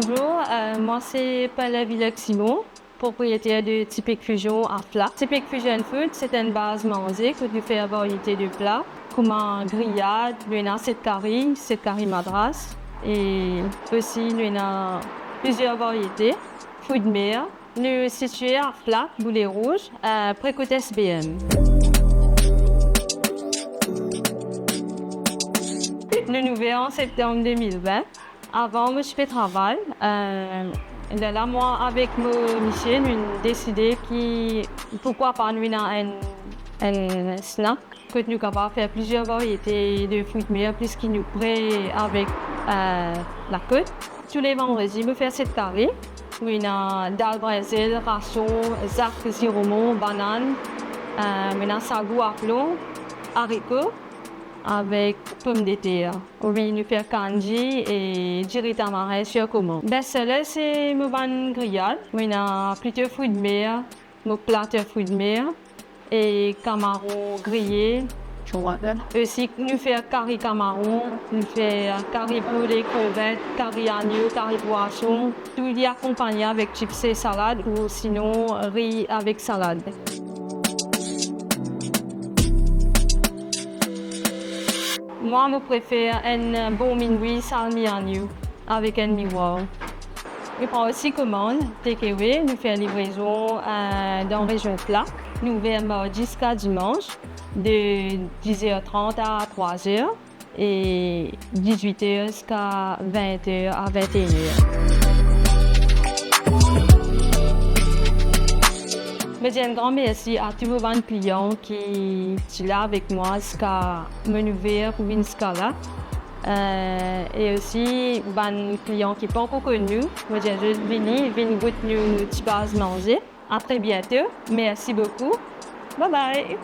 Bonjour, moi c'est Paula Villec-Simon, propriétaire de Typic Fusion à Fla. Typic Fusion Food, c'est une base manger que tu fais à variété de plats, comme un grillade, nous avons 7 curry madras, et aussi nous avons plusieurs variétés. Food mer, nous situés à Fla, Boulet Rouge, près côté SBM. Nous verrons en septembre 2020. Avant, moi, je fais travail. Là, moi, avec Michel, nous avons décidé pourquoi pas nous avons un snack que nous sommes capables de faire plusieurs variétés de fruits de mer, plus qui nous prêt avec la côte. Tous les vendredis, je fais cette carré. Nous avons dalle brésil, ration, zark, siromon, banane, maintenant sagou à plomb, haricots avec pommes de terre. Oui, nous faisons kanji et jiri tamarin sur commande. Best-seller, c'est mon ban grillade. On a plutôt fruits de mer, mon plateau fruits de mer et camarons grillés. Aussi, nous faisons curry camaron, nous faisons curry poulet, crevettes, curry agneau, curry poisson. Tout est accompagné avec chips et salade ou sinon riz avec salade. Moi, je préfère un bon minuit salmi agneau avec un miroir. Je prends aussi commande, takeaway, nous faisons livraison dans la région Fla. Nous ouvrons jusqu'à dimanche, de 10h30 à 3h et 18h jusqu'à 20h à 21h. Je dis un grand merci à tous vos clients qui sont là avec moi jusqu'à me ouvrir pour une scala. Et aussi les clients qui ne sont pas encore connus. Je dis juste venez goûter nos petites bases manger. À très bientôt. Merci beaucoup. Bye bye.